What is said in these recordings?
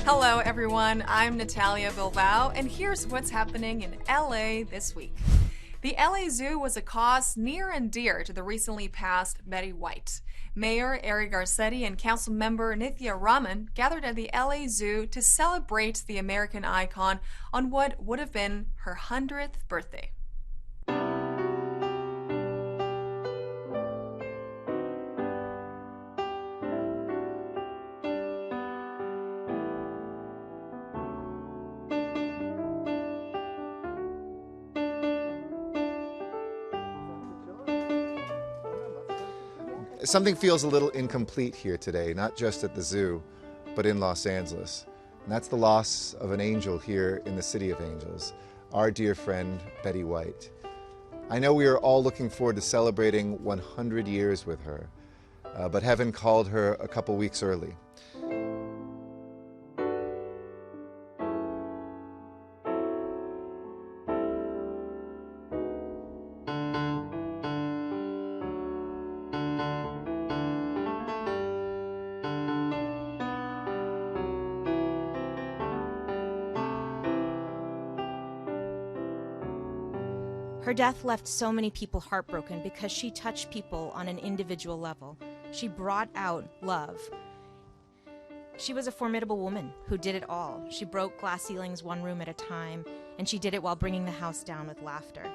Hello everyone, I'm Natalia Bilbao, and here's what's happening in LA this week. The LA Zoo was a cause near and dear to the recently passed Betty White. Mayor Eric Garcetti and council member Nithya Raman gathered at the LA Zoo to celebrate the American icon on what would have been her 100th birthday. Something feels a little incomplete here today, not just at the zoo, but in Los Angeles. And that's the loss of an angel here in the City of Angels, our dear friend, Betty White. I know we are all looking forward to celebrating 100 years with her, but heaven called her a couple weeks early. Her death left so many people heartbroken because she touched people on an individual level. She brought out love. She was a formidable woman who did it all. She broke glass ceilings one room at a time, and she did it while bringing the house down with laughter.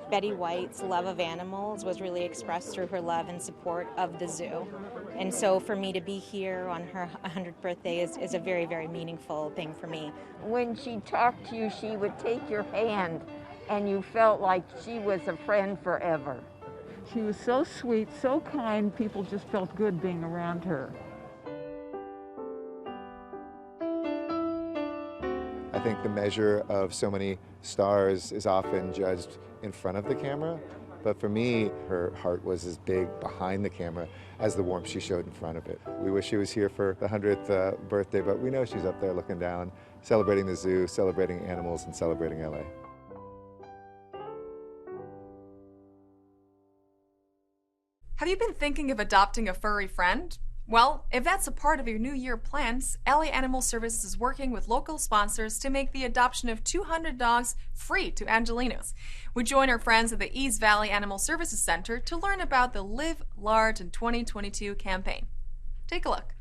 Betty White's love of animals was really expressed through her love and support of the zoo. And so for me to be here on her 100th birthday is a very, very meaningful thing for me. When she talked to you, she would take your hand and you felt like she was a friend forever. She was so sweet, so kind, people just felt good being around her. I think the measure of so many stars is often judged in front of the camera, but for me, her heart was as big behind the camera as the warmth she showed in front of it. We wish she was here for the 100th birthday, but we know she's up there looking down, celebrating the zoo, celebrating animals, and celebrating LA. Have you been thinking of adopting a furry friend? Well, if that's a part of your New Year plans, LA Animal Services is working with local sponsors to make the adoption of 200 dogs free to Angelinos. We join our friends at the East Valley Animal Services Center to learn about the Live Large in 2022 campaign. Take a look.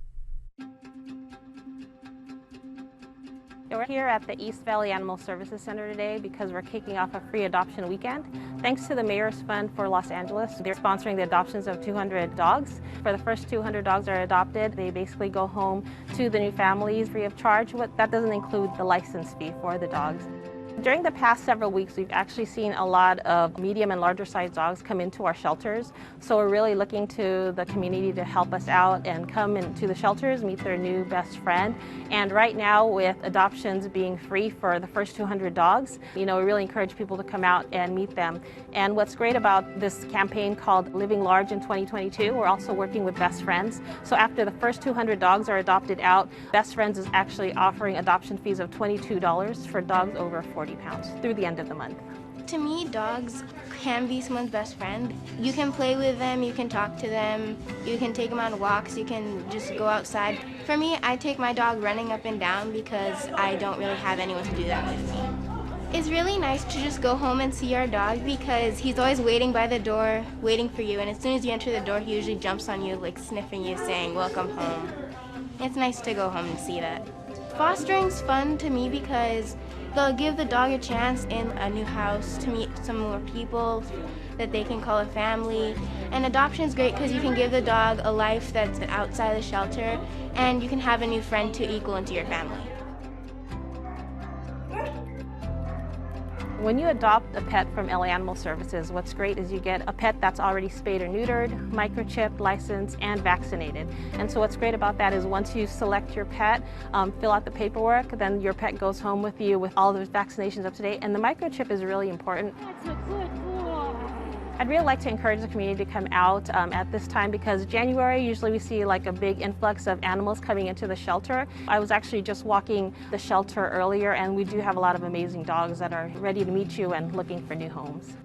We're here at the East Valley Animal Services Center today because we're kicking off a free adoption weekend. Thanks to the Mayor's Fund for Los Angeles, they're sponsoring the adoptions of 200 dogs. For the first 200 dogs are adopted, they basically go home to the new families free of charge. That doesn't include the license fee for the dogs. During the past several weeks, we've actually seen a lot of medium and larger sized dogs come into our shelters. So we're really looking to the community to help us out and come into the shelters, meet their new best friend. And right now, with adoptions being free for the first 200 dogs, we really encourage people to come out and meet them. And what's great about this campaign called Living Large in 2022, we're also working with Best Friends. So after the first 200 dogs are adopted out, Best Friends is actually offering adoption fees of $22 for dogs over 40 pounds through the end of the month. To me, dogs can be someone's best friend. You can play with them, you can talk to them, you can take them on walks, you can just go outside. For me, I take my dog running up and down because I don't really have anyone to do that with me. It's really nice to just go home and see our dog because he's always waiting by the door, waiting for you, and as soon as you enter the door, he usually jumps on you, like sniffing you, saying, "Welcome home." It's nice to go home and see that. Fostering's fun to me because they'll give the dog a chance in a new house to meet some more people that they can call a family. And adoption is great because you can give the dog a life that's outside the shelter and you can have a new friend to equal into your family. When you adopt a pet from LA Animal Services, what's great is you get a pet that's already spayed or neutered, microchipped, licensed, and vaccinated. And so what's great about that is once you select your pet, fill out the paperwork, then your pet goes home with you with all those vaccinations up to date. And the microchip is really important. I'd really like to encourage the community to come out at this time because January, usually we see like a big influx of animals coming into the shelter. I was actually just walking the shelter earlier and we do have a lot of amazing dogs that are ready to meet you and looking for new homes.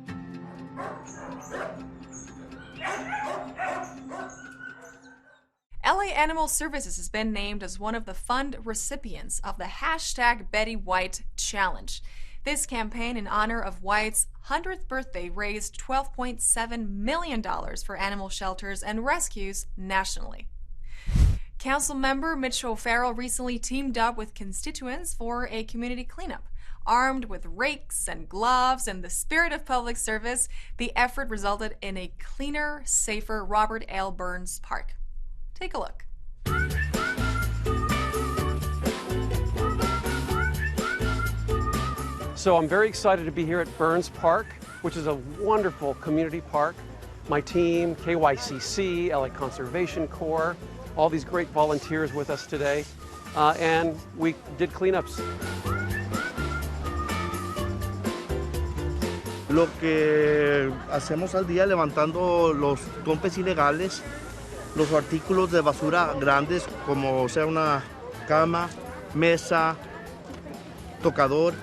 LA Animal Services has been named as one of the fund recipients of the #BettyWhite Challenge. This campaign in honor of White's 100th birthday raised $12.7 million for animal shelters and rescues nationally. Council member Mitch O'Farrell recently teamed up with constituents for a community cleanup. Armed with rakes and gloves and the spirit of public service, the effort resulted in a cleaner, safer Robert L. Burns Park. Take a look. So I'm very excited to be here at Burns Park, which is a wonderful community park. My team, KYCC, LA Conservation Corps, all these great volunteers with us today, and we did cleanups. Lo que hacemos al día levantando los tombes ilegales, los artículos de basura grandes como sea una cama, mesa, tocador,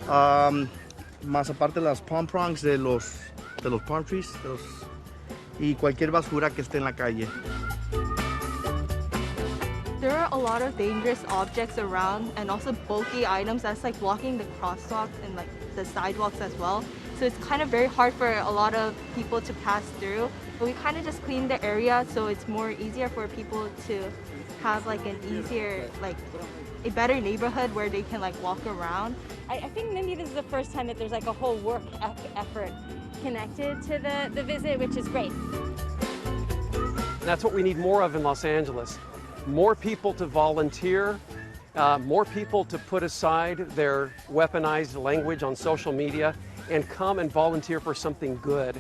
más aparte las palm prongs de los palm trees y cualquier basura que esté en la calle. There are a lot of dangerous objects around and also bulky items that's like blocking the crosswalks and like the sidewalks as well. So it's kind of very hard for a lot of people to pass through. But we kind of just clean the area so it's more easier for people to have like an easier, like a better neighborhood where they can like walk around. I think maybe this is the first time that there's like a whole work effort connected to the visit, which is great. That's what we need more of in Los Angeles. More people to volunteer, more people to put aside their weaponized language on social media and come and volunteer for something good.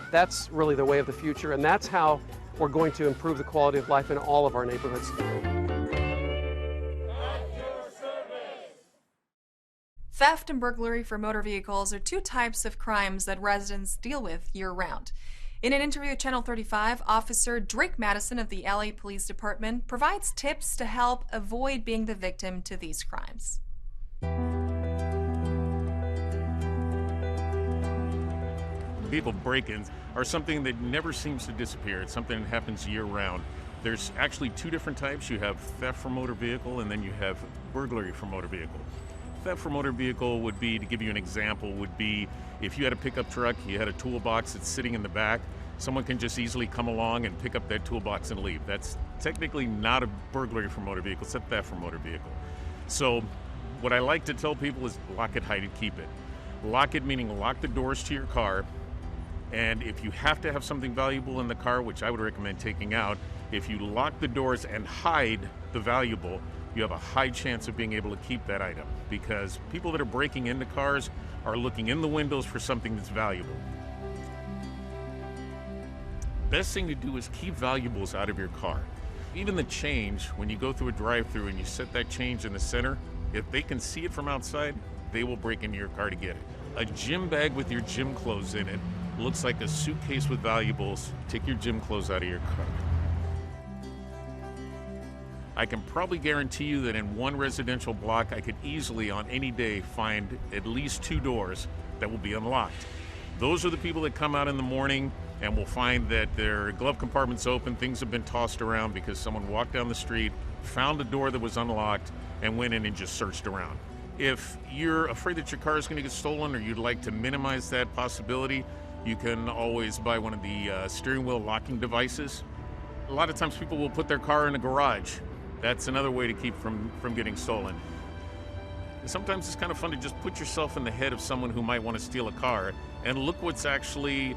That's really the way of the future, and that's how we're going to improve the quality of life in all of our neighborhoods. Theft and burglary for motor vehicles are two types of crimes that residents deal with year-round. In an interview with Channel 35, Officer Drake Madison of the LA Police Department provides tips to help avoid being the victim to these crimes. Vehicle break-ins are something that never seems to disappear. It's something that happens year-round. There's actually two different types. You have theft for motor vehicle, and then you have burglary for motor vehicle. Theft for motor vehicle would be, to give you an example, would be if you had a pickup truck, you had a toolbox that's sitting in the back, someone can just easily come along and pick up that toolbox and leave. That's technically not a burglary for motor vehicle, it's a theft for motor vehicle. So what I like to tell people is lock it, hide it, keep it. Lock it meaning lock the doors to your car, and if you have to have something valuable in the car, which I would recommend taking out, if you lock the doors and hide the valuable, you have a high chance of being able to keep that item, because people that are breaking into cars are looking in the windows for something that's valuable. Best thing to do is keep valuables out of your car. Even the change, when you go through a drive-through and you set that change in the center, if they can see it from outside, they will break into your car to get it. A gym bag with your gym clothes in it looks like a suitcase with valuables. Take your gym clothes out of your car. I can probably guarantee you that in one residential block, I could easily on any day find at least 2 doors that will be unlocked. Those are the people that come out in the morning and will find that their glove compartment's open, things have been tossed around because someone walked down the street, found a door that was unlocked, and went in and just searched around. If you're afraid that your car is going to get stolen or you'd like to minimize that possibility, you can always buy one of the steering wheel locking devices. A lot of times people will put their car in a garage. That's another way to keep from getting stolen. Sometimes it's kind of fun to just put yourself in the head of someone who might want to steal a car and look what's actually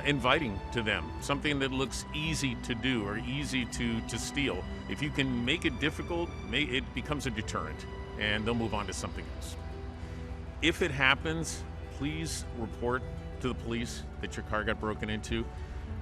inviting to them. Something that looks easy to do or easy to steal. If you can make it difficult, it becomes a deterrent and they'll move on to something else. If it happens, please report to the police that your car got broken into.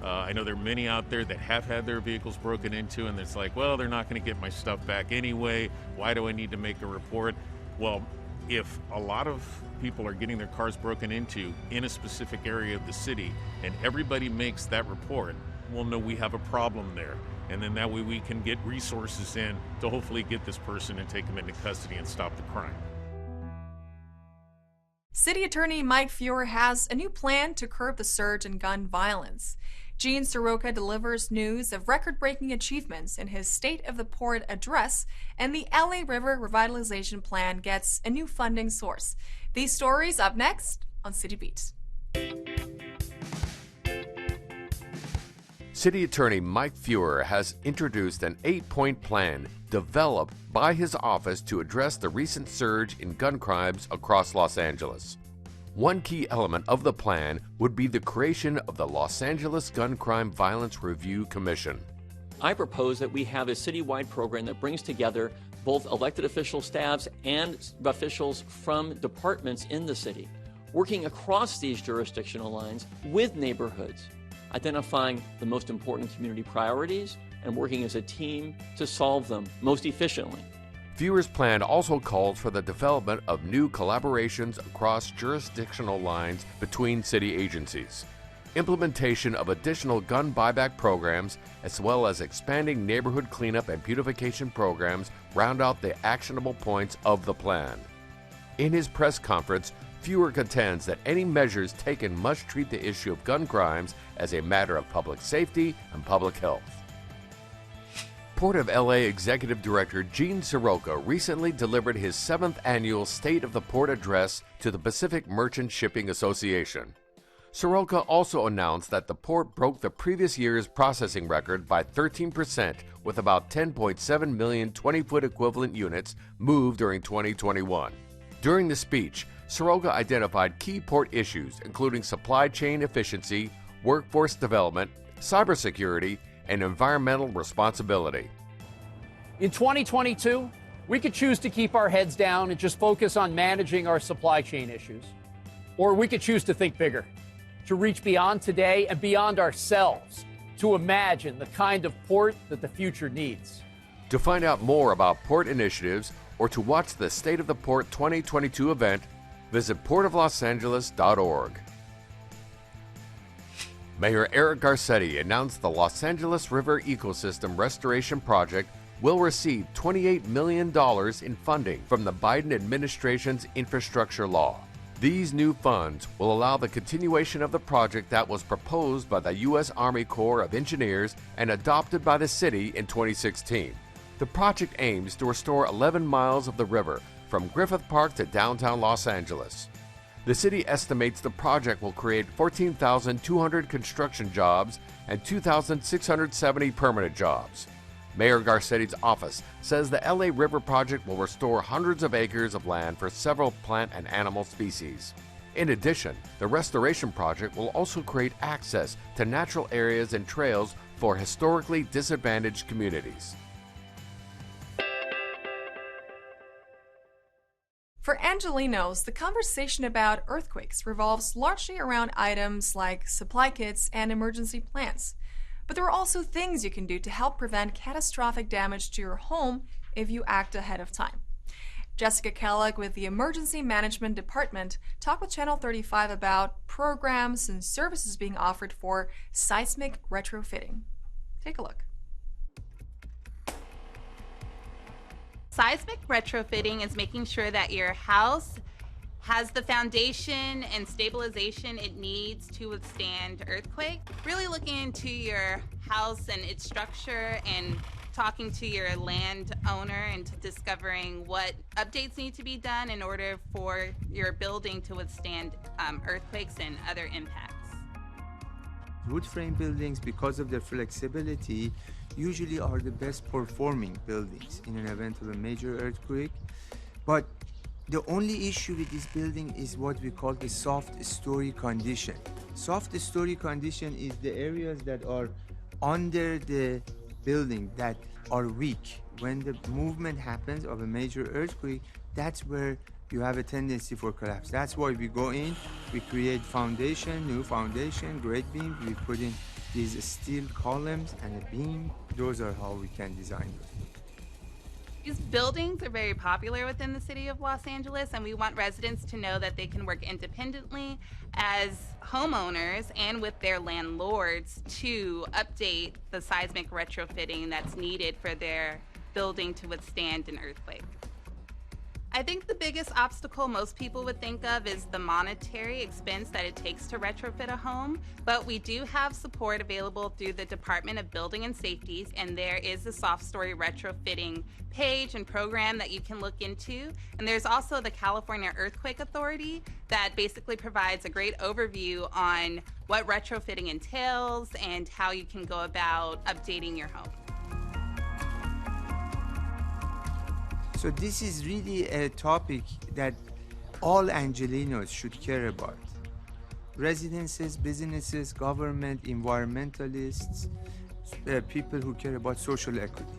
I know there are many out there that have had their vehicles broken into and it's like, well, they're not going to get my stuff back anyway. Why do I need to make a report? Well, if a lot of people are getting their cars broken into in a specific area of the city and everybody makes that report, we'll know we have a problem there. And then that way we can get resources in to hopefully get this person and take them into custody and stop the crime. City Attorney Mike Feuer has a new plan to curb the surge in gun violence. Gene Soroka delivers news of record-breaking achievements in his State of the Port address, and the LA River Revitalization Plan gets a new funding source. These stories up next on City Beat. City Attorney Mike Feuer has introduced an 8-point plan developed by his office to address the recent surge in gun crimes across Los Angeles. One key element of the plan would be the creation of the Los Angeles Gun Crime Violence Review Commission. I propose that we have a citywide program that brings together both elected official staffs and officials from departments in the city, working across these jurisdictional lines with neighborhoods, identifying the most important community priorities and working as a team to solve them most efficiently. Feuer's plan also calls for the development of new collaborations across jurisdictional lines between city agencies, implementation of additional gun buyback programs, as well as expanding neighborhood cleanup and beautification programs round out the actionable points of the plan. In his press conference, Feuer contends that any measures taken must treat the issue of gun crimes as a matter of public safety and public health. Port of LA Executive Director Gene Soroka recently delivered his 7th annual State of the Port address to the Pacific Merchant Shipping Association. Soroka also announced that the port broke the previous year's processing record by 13%, with about 10.7 million 20-foot equivalent units moved during 2021. During the speech, Soroka identified key port issues, including supply chain efficiency, workforce development, cybersecurity, and environmental responsibility. In 2022, we could choose to keep our heads down and just focus on managing our supply chain issues. Or we could choose to think bigger, to reach beyond today and beyond ourselves, to imagine the kind of port that the future needs. To find out more about port initiatives or to watch the State of the Port 2022 event, visit portoflosangeles.org. Mayor Eric Garcetti announced the Los Angeles River Ecosystem Restoration Project will receive $28 million in funding from the Biden administration's infrastructure law. These new funds will allow the continuation of the project that was proposed by the U.S. Army Corps of Engineers and adopted by the city in 2016. The project aims to restore 11 miles of the river from Griffith Park to downtown Los Angeles. The city estimates the project will create 14,200 construction jobs and 2,670 permanent jobs. Mayor Garcetti's office says the LA River Project will restore hundreds of acres of land for several plant and animal species. In addition, the restoration project will also create access to natural areas and trails for historically disadvantaged communities. For Angelenos, the conversation about earthquakes revolves largely around items like supply kits and emergency plans. But there are also things you can do to help prevent catastrophic damage to your home if you act ahead of time. Jessica Kellogg with the Emergency Management Department talked with Channel 35 about programs and services being offered for seismic retrofitting. Take a look. Seismic retrofitting is making sure that your house has the foundation and stabilization it needs to withstand earthquake. Really looking into your house and its structure and talking to your landowner and discovering what updates need to be done in order for your building to withstand earthquakes and other impacts. Wood frame buildings, because of their flexibility, usually are the best performing buildings in an event of a major earthquake. But the only issue with this building is what we call the soft story condition. Soft story condition is the areas that are under the building that are weak. When the movement happens of a major earthquake, that's where you have a tendency for collapse. That's why we go in, we create foundation, new foundation, grade beam, we put in these steel columns and a beam. Those are how we can design it. These buildings are very popular within the city of Los Angeles, and we want residents to know that they can work independently as homeowners and with their landlords to update the seismic retrofitting that's needed for their building to withstand an earthquake. I think the biggest obstacle most people would think of is the monetary expense that it takes to retrofit a home, but we do have support available through the Department of Building and Safety, and there is a Soft Story retrofitting page and program that you can look into. And there's also the California Earthquake Authority that basically provides a great overview on what retrofitting entails and how you can go about updating your home. So this is really a topic that all Angelenos should care about. Residences, businesses, government, environmentalists, people who care about social equity.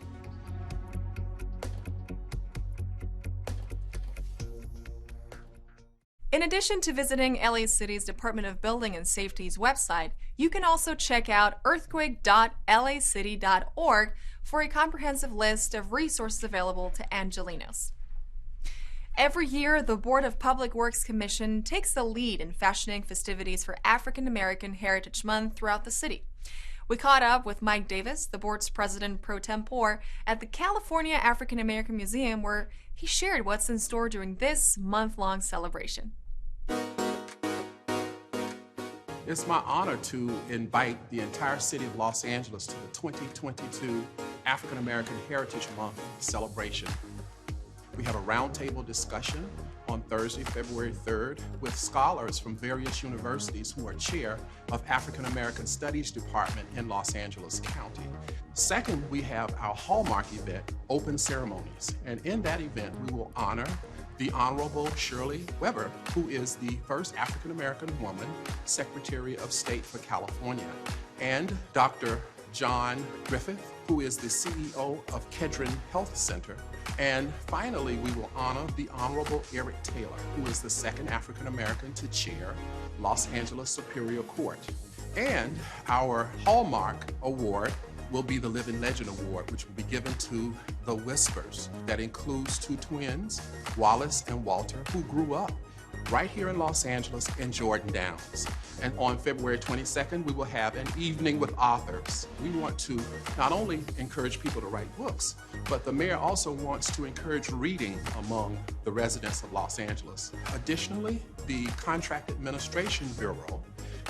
In addition to visiting LA City's Department of Building and Safety's website, you can also check out earthquake.lacity.org for a comprehensive list of resources available to Angelenos. Every year, the Board of Public Works Commission takes the lead in fashioning festivities for African American Heritage Month throughout the city. We caught up with Mike Davis, the board's president pro tempore, at the California African American Museum, where he shared what's in store during this month-long celebration. It's my honor to invite the entire city of Los Angeles to the 2022 African American Heritage Month celebration. We have a roundtable discussion on Thursday, February 3rd, with scholars from various universities who are chair of African American Studies Department in Los Angeles County. Second, we have our hallmark event, Open Ceremonies. And in that event, we will honor the Honorable Shirley Weber, who is the first African American woman Secretary of State for California, and Dr. John Griffith, who is the CEO of Kedron Health Center. And finally, we will honor the Honorable Eric Taylor, who is the second African American to chair Los Angeles Superior Court. And our Hallmark Award will be the Living Legend Award, which will be given to the Whispers. That includes two twins, Wallace and Walter, who grew up right here in Los Angeles in Jordan Downs. And on February 22nd, we will have an evening with authors. We want to not only encourage people to write books, but the mayor also wants to encourage reading among the residents of Los Angeles. Additionally, the Contract Administration Bureau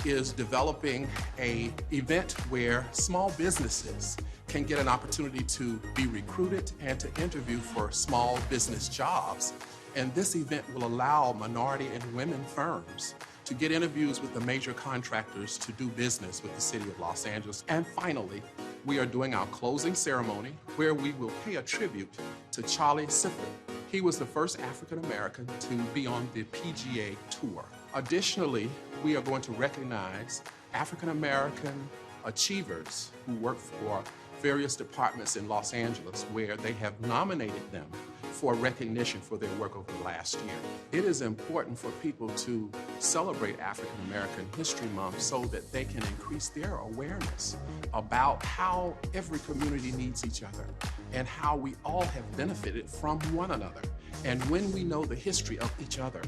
is developing an event where small businesses can get an opportunity to be recruited and to interview for small business jobs. And this event will allow minority and women firms to get interviews with the major contractors to do business with the city of Los Angeles. And finally, we are doing our closing ceremony where we will pay a tribute to Charlie Sifford. He was the first African American to be on the PGA Tour. Additionally, we are going to recognize African American achievers who work for various departments in Los Angeles where they have nominated them for recognition for their work over the last year. It is important for people to celebrate African American History Month so that they can increase their awareness about how every community needs each other and how we all have benefited from one another. And when we know the history of each other,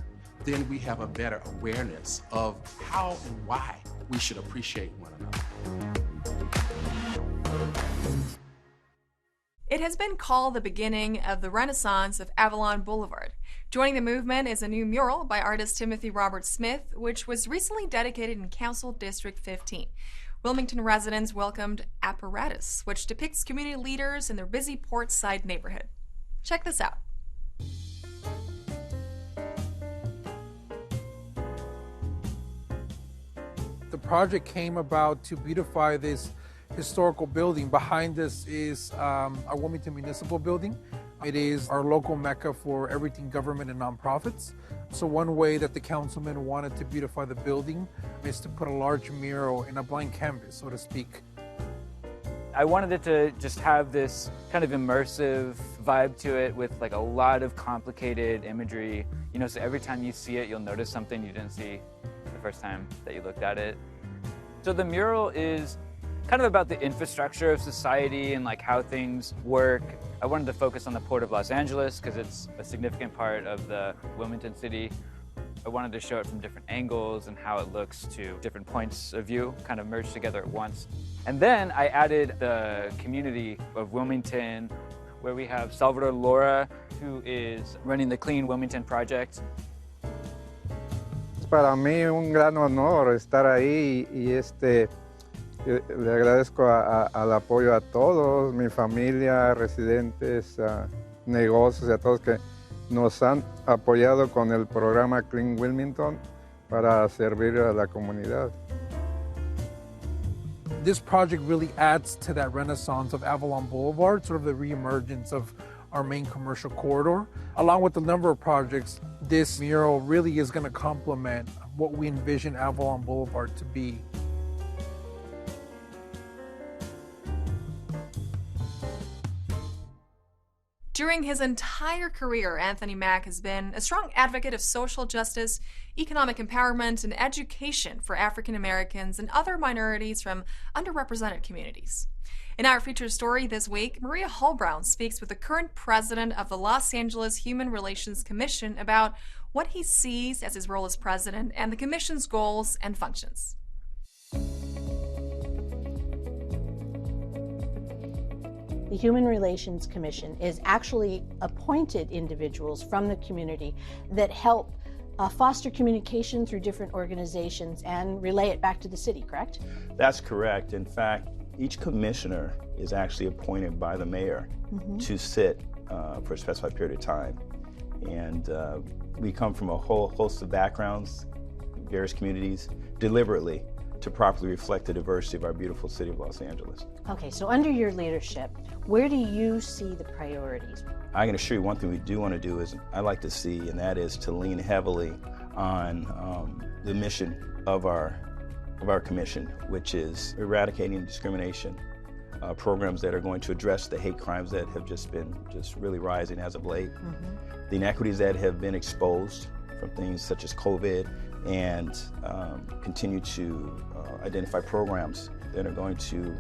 then we have a better awareness of how and why we should appreciate one another. It has been called the beginning of the renaissance of Avalon Boulevard. Joining the movement is a new mural by artist Timothy Robert Smith, which was recently dedicated in Council District 15. Wilmington residents welcomed Apparatus, which depicts community leaders in their busy Port Side neighborhood. Check this out. The project came about to beautify this historical building. Behind us is our Wilmington Municipal Building. It is our local mecca for everything government and nonprofits. So one way that the councilman wanted to beautify the building is to put a large mural in a blank canvas, so to speak. I wanted it to just have this kind of immersive vibe to it with like a lot of complicated imagery. You know, so every time you see it, you'll notice something you didn't see the first time that you looked at it. So the mural is kind of about the infrastructure of society and like how things work. I wanted to focus on the Port of Los Angeles because it's a significant part of the Wilmington city. I wanted to show it from different angles and how it looks to different points of view, kind of merged together at once. And then I added the community of Wilmington where we have Salvador Lora, who is running the Clean Wilmington project. Para mí un gran honor estar ahí y le agradezco al apoyo a todos, mi familia, residentes, negocios y a todos que nos han apoyado con el programa Clean Wilmington para servir a la comunidad. This project really adds to that renaissance of Avalon Boulevard, sort of the reemergence of our main commercial corridor. Along with the number of projects, this mural really is going to complement what we envision Avalon Boulevard to be. During his entire career, Anthony Mack has been a strong advocate of social justice, economic empowerment, and education for African Americans and other minorities from underrepresented communities. In our featured story this week, Maria Hallbrown speaks with the current president of the Los Angeles Human Relations Commission about what he sees as his role as president and the commission's goals and functions. The Human Relations Commission is actually appointed individuals from the community that help foster communication through different organizations and relay it back to the city, correct? That's correct. In fact, each commissioner is actually appointed by the mayor to sit for a specified period of time. And we come from a whole host of backgrounds, various communities, deliberately to properly reflect the diversity of our beautiful city of Los Angeles. Okay, so under your leadership, where do you see the priorities? I can assure you one thing we do want to do is I like to see, and that is to lean heavily on the mission of our commission, which is eradicating discrimination, programs that are going to address the hate crimes that have just been really rising as of late, the inequities that have been exposed from things such as COVID, and continue to identify programs that are going to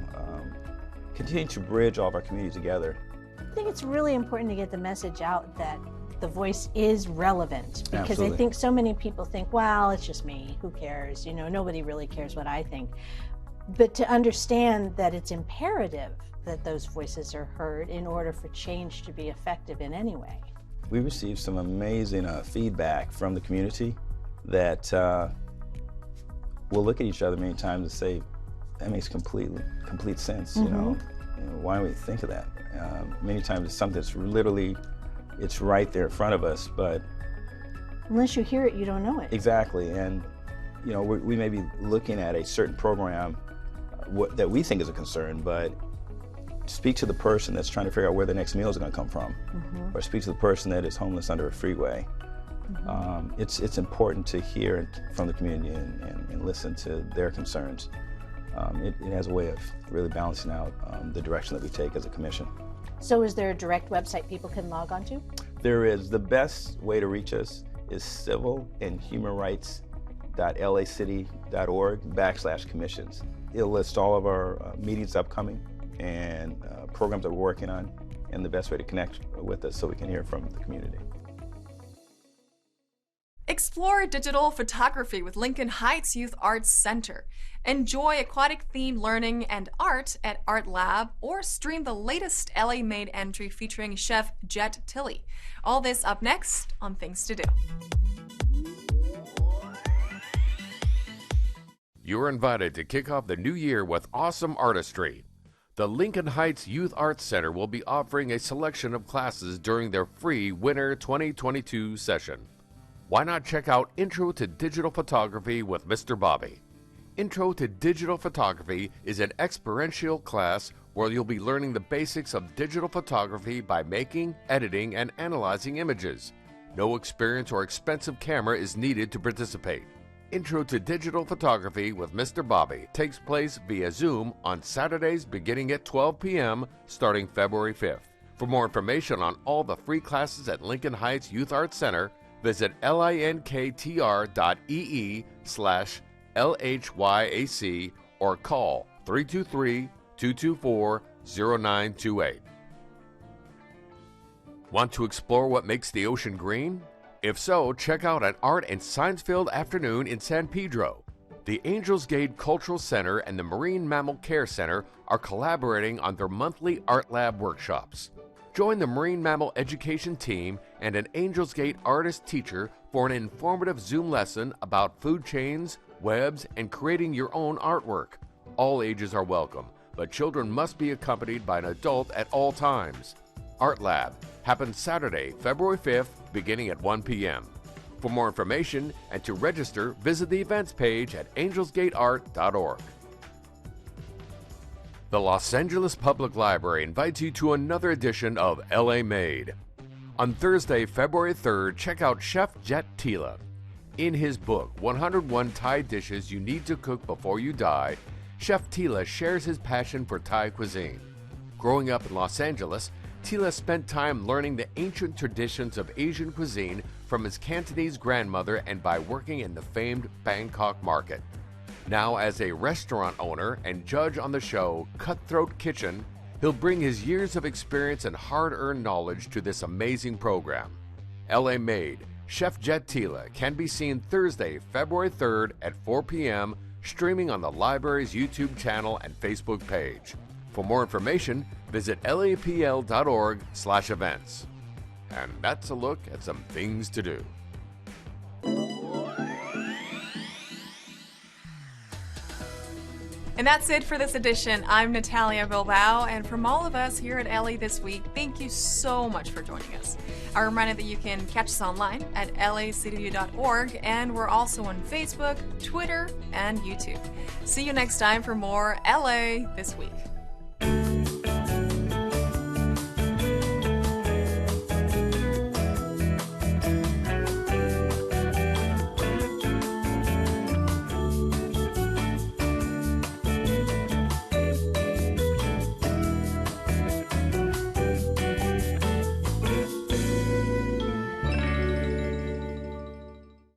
continue to bridge all of our communities together. I think it's really important to get the message out that the voice is relevant, because Absolutely. I think so many people think, well, it's just me, who cares? You know, nobody really cares what I think. But to understand that it's imperative that those voices are heard in order for change to be effective in any way. We received some amazing feedback from the community that we'll look at each other many times and say, that makes complete sense, you know? Why don't we think of that? Many times it's something that's literally, it's right there in front of us, but unless you hear it, you don't know it. Exactly, and you know, we may be looking at a certain program that we think is a concern, but speak to the person that's trying to figure out where the next meal is going to come from, or speak to the person that is homeless under a freeway. It's important to hear from the community and listen to their concerns. It has a way of really balancing out the direction that we take as a commission. So is there a direct website people can log on to? There is. The best way to reach us is civilandhumanrights.lacity.org/commissions. It'll list all of our meetings upcoming and programs that we're working on, and the best way to connect with us so we can hear from the community. Explore digital photography with Lincoln Heights Youth Arts Center. Enjoy aquatic-themed learning and art at Art Lab, or stream the latest LA-made entry featuring chef Jet Tilley. All this up next on Things to Do. You're invited to kick off the new year with awesome artistry. The Lincoln Heights Youth Arts Center will be offering a selection of classes during their free Winter 2022 session. Why not check out Intro to Digital Photography with Mr. Bobby? Intro to Digital Photography is an experiential class where you'll be learning the basics of digital photography by making, editing, and analyzing images. No experience or expensive camera is needed to participate. Intro to Digital Photography with Mr. Bobby takes place via Zoom on Saturdays beginning at 12 p.m. starting February 5th. For more information on all the free classes at Lincoln Heights Youth Arts Center, visit linktr.ee/LHYAC or call 323-224-0928. Want to explore what makes the ocean green? If so, check out an art and science-filled afternoon in San Pedro. The Angels Gate Cultural Center and the Marine Mammal Care Center are collaborating on their monthly Art Lab workshops. Join the Marine Mammal Education team and an Angels Gate artist teacher for an informative Zoom lesson about food chains, webs, and creating your own artwork. All ages are welcome, but children must be accompanied by an adult at all times. Art Lab happens Saturday, February 5th, beginning at 1 p.m. For more information and to register, visit the events page at angelsgateart.org. The Los Angeles Public Library invites you to another edition of LA Made. On Thursday, February 3rd, check out Chef Jet Tila. In his book, 101 Thai Dishes You Need to Cook Before You Die, Chef Tila shares his passion for Thai cuisine. Growing up in Los Angeles, Tila spent time learning the ancient traditions of Asian cuisine from his Cantonese grandmother and by working in the famed Bangkok market. Now, as a restaurant owner and judge on the show Cutthroat Kitchen, he'll bring his years of experience and hard-earned knowledge to this amazing program. LA Made, Chef Jet Tila can be seen Thursday, February 3rd at 4 p.m., streaming on the library's YouTube channel and Facebook page. For more information, visit lapl.org/events. And that's a look at some things to do. And that's it for this edition. I'm Natalia Bilbao, and from all of us here at LA This Week, thank you so much for joining us. A reminder that you can catch us online at lacitywview.org, and we're also on Facebook, Twitter, and YouTube. See you next time for more LA This Week.